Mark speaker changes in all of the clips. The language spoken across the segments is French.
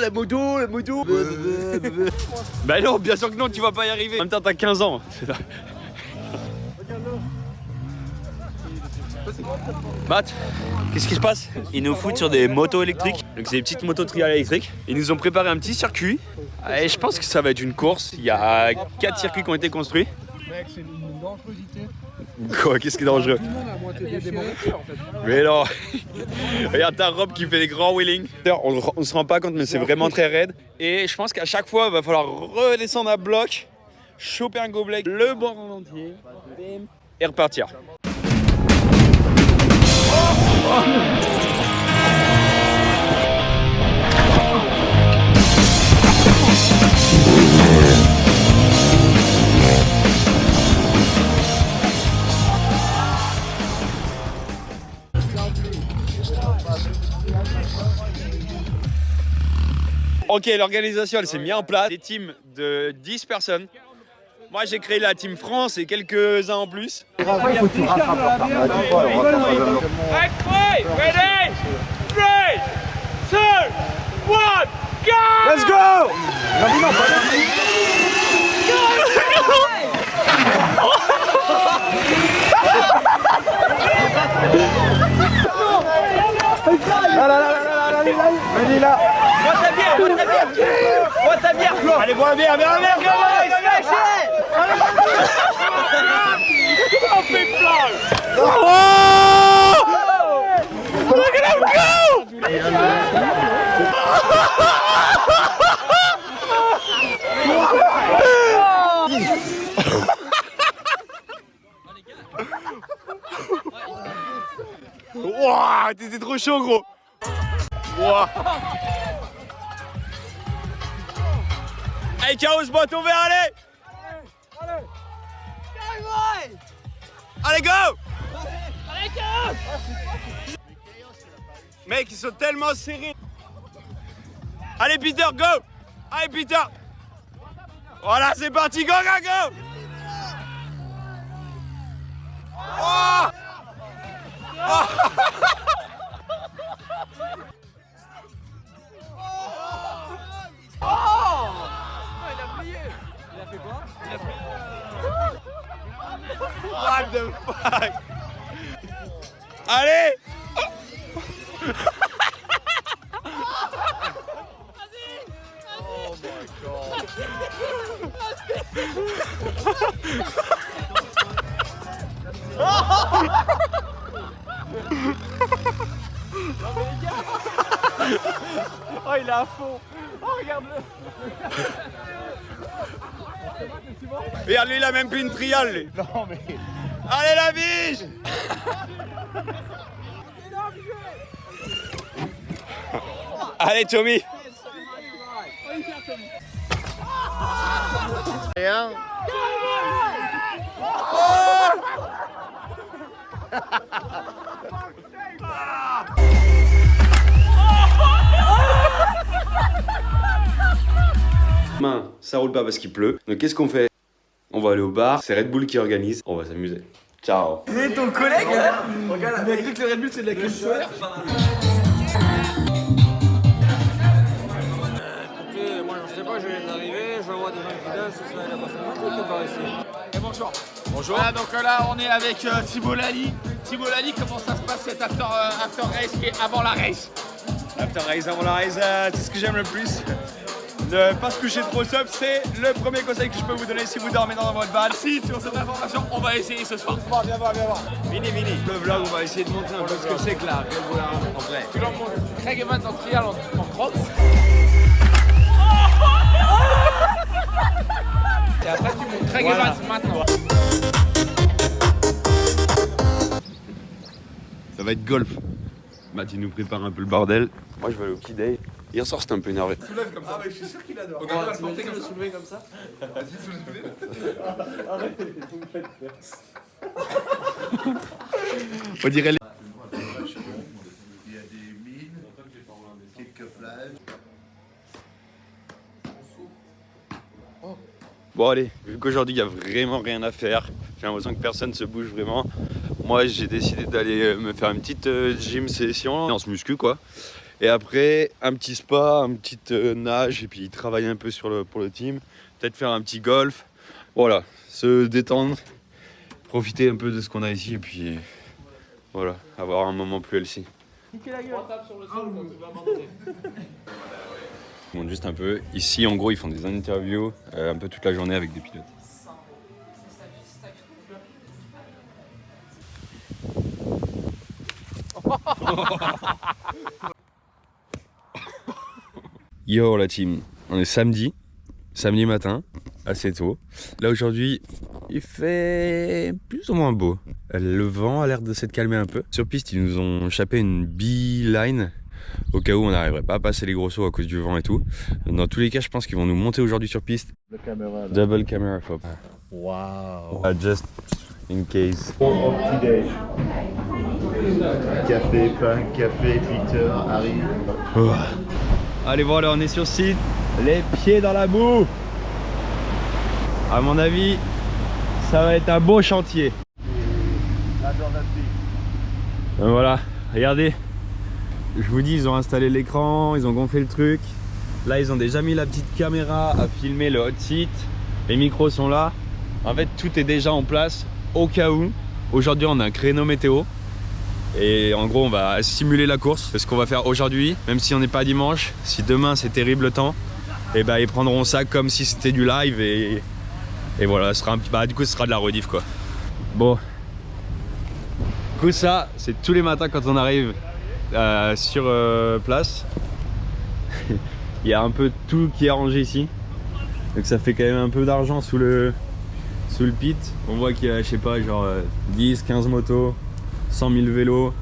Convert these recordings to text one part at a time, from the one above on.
Speaker 1: la moto, la moto.
Speaker 2: Bah non, bien sûr que non, tu vas pas y arriver. En même temps, t'as 15 ans. Matt, qu'est-ce qui se passe? Ils nous foutent sur des motos électriques. Donc c'est des petites motos trial électriques. Ils nous ont préparé un petit circuit. Et je pense que ça va être une course. Il y a 4 circuits qui ont été construits.
Speaker 3: Mec, c'est une dangerosité.
Speaker 2: Quoi? Qu'est-ce qui est dangereux?
Speaker 3: Tout le monde a moitié démonté en fait.
Speaker 2: Mais non. Regarde ta robe qui fait des grands wheelings. On se rend pas compte, mais c'est vraiment très raide. Et je pense qu'à chaque fois, il va falloir redescendre à bloc, choper un gobelet, le boire en entier, et repartir. Ok, l'organisation elle s'est mise en place, des teams de 10 personnes. Moi j'ai créé la team France et quelques-uns en plus.
Speaker 1: Il faut que tu rattrapes leur part.
Speaker 4: Ready? 3, 2, 1, go!
Speaker 1: Let's go! Non, mais non, pas là. Allez là.
Speaker 4: Bois ta bière, bois ta bière! Bois ta bière, Flo!
Speaker 1: Allez, bois la bière, viens, viens, viens.
Speaker 4: On fait plein!
Speaker 2: Look at him go! Wouah, t'étais trop chaud, gros! Wouah! Allez, Chaos, boîte ouverte, allez! Allez, go!
Speaker 4: Allez, Chaos!
Speaker 2: Mec, ils sont tellement serrés. Allez, Peter, go! Allez, Peter! Voilà, c'est parti, go, go, go! Oh! Oh! What the fuck? Allez!
Speaker 4: Oh, il est à fond! Oh, regarde-le!
Speaker 2: Regarde, lui, il a même plus une triale, lui.
Speaker 1: Non, mais.
Speaker 2: Allez, la biche! Allez, Tommy!
Speaker 1: Rien.
Speaker 2: Demain, ça roule pas parce qu'il pleut. Donc qu'est-ce qu'on fait? On va aller au bar, c'est Red Bull qui organise. On va s'amuser. Ciao.
Speaker 4: C'est ton collègue, hein? Regarde, il a cru que le Red Bull c'est de la crème solaire. Écoutez, moi je sais pas, je viens d'arriver, je vois des gens qui dansent, c'est ça, il a passé un truc par ici. Et bonjour.
Speaker 2: Bonjour.
Speaker 5: Voilà, donc là on est avec Thibaut Lally. Thibaut Lally, comment ça se passe cet after race qui est avant la race?
Speaker 2: After race, avant la race, c'est ce que j'aime le plus. Ne pas se coucher trop sub, c'est le premier conseil que je peux vous donner si vous dormez dans votre van.
Speaker 5: Si, sur cette information, on va essayer ce soir.
Speaker 1: Viens voir, viens voir.
Speaker 2: Mini. Le vlog, on va essayer de montrer un peu ce que c'est que la Red Bull en vrai.
Speaker 5: Tu leur montres Craig Evans en trial en crocs. Et après tu montres Craig Evans maintenant.
Speaker 2: Ça va être golf. Matt, il nous prépare un peu le bordel. Moi, je vais aller au Key-Day. Hier soir, c'était un peu énervé.
Speaker 5: Soulève comme ça. Ah, mais je suis sûr qu'il adore. Regarde, le porter comme ça.
Speaker 3: Soulever comme ça.
Speaker 2: On dirait les...
Speaker 6: Il y a des mines, quelques plages.
Speaker 2: Bon allez, vu qu'aujourd'hui il n'y a vraiment rien à faire, j'ai l'impression que personne se bouge vraiment. Moi j'ai décidé d'aller me faire une petite gym session, en se muscu quoi. Et après, un petit spa, une petite nage, et puis travailler un peu pour le team. Peut-être faire un petit golf. Voilà, se détendre, profiter un peu de ce qu'on a ici, et puis voilà, avoir un moment plus healthy. Je montre juste un peu. Ici, en gros, ils font des interviews un peu toute la journée avec des pilotes. Yo la team, on est samedi matin, assez tôt. Là aujourd'hui, il fait plus ou moins beau. Le vent a l'air de s'être calmé un peu. Sur piste, ils nous ont chapé une beeline au cas où on n'arriverait pas à passer les gros sauts à cause du vent et tout. Dans tous les cas, je pense qu'ils vont nous monter aujourd'hui sur piste. Double camera pop.
Speaker 6: Wow.
Speaker 2: Just in case.
Speaker 6: Bon petit déj. Café, pain, café, Peter arrive.
Speaker 2: Oh. Allez voilà, on est sur site, les pieds dans la boue. À mon avis, ça va être un beau chantier. Voilà, regardez. Je vous dis, ils ont installé l'écran, ils ont gonflé le truc. Là, ils ont déjà mis la petite caméra à filmer le hot seat. Les micros sont là. En fait, tout est déjà en place au cas où. Aujourd'hui, on a un créneau météo. Et en gros, on va simuler la course. C'est ce qu'on va faire aujourd'hui, même si on n'est pas dimanche. Si demain, c'est terrible le temps, et ben, ils prendront ça comme si c'était du live. Et voilà, ce sera un petit... du coup, ce sera de la rediff, quoi. Bon. Du coup, ça, c'est tous les matins quand on arrive sur place. Il y a un peu tout qui est rangé ici, donc ça fait quand même un peu d'argent sous le pit. On voit qu'il y a, je sais pas, genre 10-15 motos, 100 000 vélos,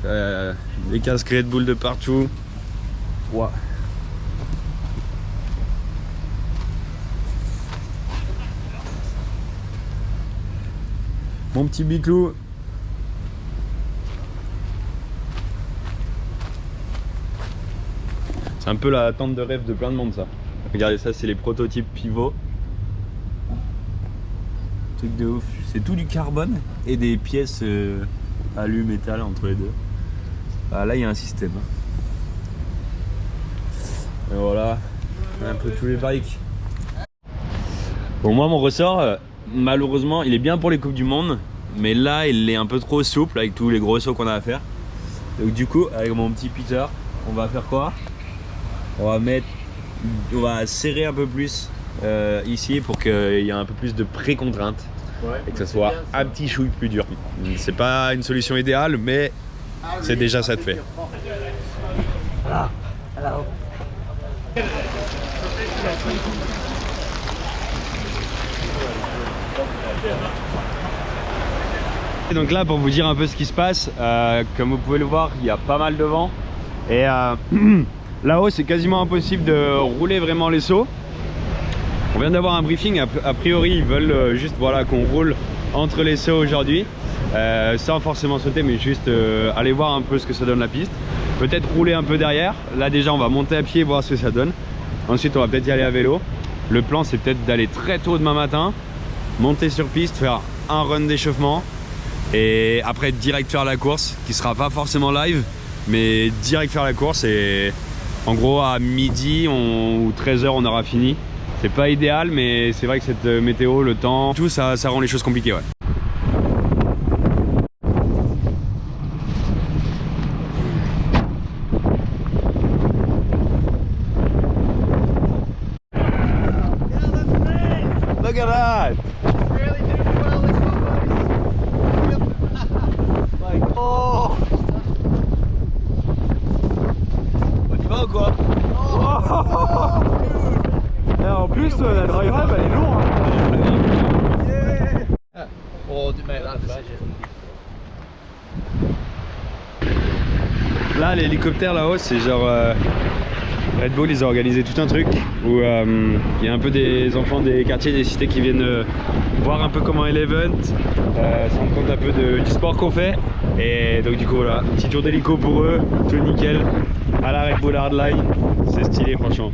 Speaker 2: des casques Red Bull de partout. Wow. Mon petit biclou. C'est un peu la tente de rêve de plein de monde, ça. Regardez, ça c'est les prototypes pivots. Truc de ouf. C'est tout du carbone et des pièces alu métal entre les deux. Ah, là il y a un système. Et voilà, un peu tous les bikes. Bon, moi mon ressort, malheureusement il est bien pour les coupes du monde, mais là il est un peu trop souple avec tous les gros sauts qu'on a à faire. Donc du coup, avec mon petit Peter, on va faire quoi? On va serrer un peu plus ici pour qu'il y ait un peu plus de pré-contrainte, et que ça soit un petit chouille plus dur. C'est pas une solution idéale, mais c'est déjà ça de fait. Et donc là, pour vous dire un peu ce qui se passe, comme vous pouvez le voir, il y a pas mal de vent, et là-haut c'est quasiment impossible de rouler vraiment les sauts. On vient d'avoir un briefing, a priori ils veulent juste voilà, qu'on roule entre les sauts aujourd'hui, sans forcément sauter, mais juste aller voir un peu ce que ça donne la piste. Peut-être rouler un peu derrière. Là déjà on va monter à pied, voir ce que ça donne. Ensuite on va peut-être y aller à vélo. Le plan c'est peut-être d'aller très tôt demain matin, monter sur piste, faire un run d'échauffement, et après direct faire la course, qui sera pas forcément live, mais direct faire la course, et en gros à midi ou 13h on aura fini. C'est pas idéal, mais c'est vrai que cette météo, le temps, tout ça rend les choses compliquées, ouais. Look at that! Oh! On y va ou quoi? Et en plus, la dry ride elle est lourde. Hein. Là, l'hélicoptère là-haut, c'est genre Red Bull, ils ont organisé tout un truc où il y a un peu des enfants des quartiers, des cités qui viennent voir un peu comment est l'event, se rendre compte un peu du sport qu'on fait. Et donc du coup voilà, petit tour d'hélico pour eux, tout nickel, à la Red Bull Hardline, c'est stylé franchement.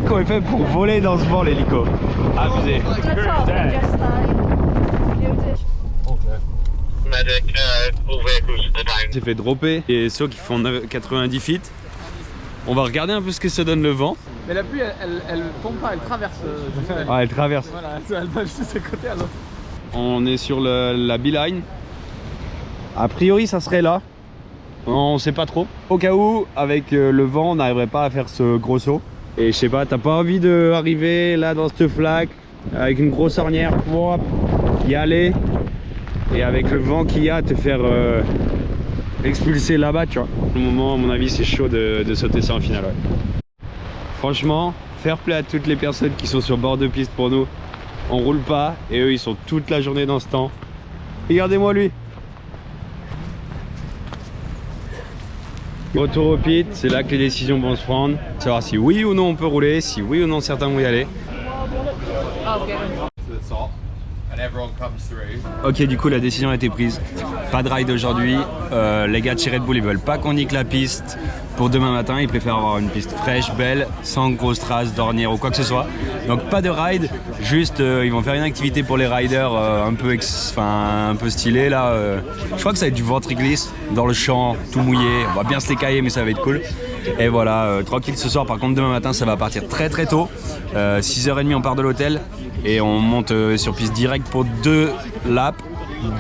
Speaker 2: Comment il fait pour voler dans ce vent l'hélico? Abusé. J'ai fait dropper et ceux qui font 90 feet. On va regarder un peu ce que ça donne le vent.
Speaker 3: Mais la pluie, elle tombe pas, elle traverse.
Speaker 2: Ah, elle traverse.
Speaker 3: Voilà, elle va juste de ce côté à l'autre.
Speaker 2: On est sur la beeline. A priori, ça serait là. On sait pas trop. Au cas où, avec le vent, on n'arriverait pas à faire ce gros saut. Et je sais pas, t'as pas envie d'arriver là dans cette flaque avec une grosse ornière, pour y aller et avec le vent qu'il y a, te faire expulser là-bas, tu vois. Au moment, à mon avis, c'est chaud de sauter ça en finale. Ouais. Franchement, fair play à toutes les personnes qui sont sur bord de piste pour nous. On roule pas et eux, ils sont toute la journée dans ce temps. Regardez-moi lui. Retour au pit, c'est là que les décisions vont se prendre. Savoir si oui ou non on peut rouler, si oui ou non certains vont y aller. Ok, du coup la décision a été prise. Pas de ride aujourd'hui. Les gars de chez Red Bull, ils veulent pas qu'on nique la piste pour demain matin. Ils préfèrent avoir une piste fraîche, belle, sans grosses traces d'ornière ou quoi que ce soit. Donc pas de ride, juste ils vont faire une activité pour les riders un peu stylé là. Je crois que ça va être du ventriglisse dans le champ, tout mouillé. On va bien se les cailler, mais ça va être cool. Et voilà, tranquille ce soir. Par contre demain matin ça va partir très très tôt. 6h30 on part de l'hôtel et on monte sur piste directe pour 2 laps.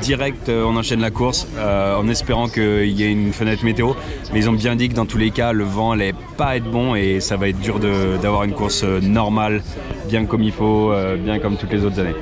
Speaker 2: Direct on enchaîne la course en espérant qu'il y ait une fenêtre météo, mais ils ont bien dit que dans tous les cas le vent allait pas être bon et ça va être dur d'avoir une course normale, bien comme il faut, bien comme toutes les autres années.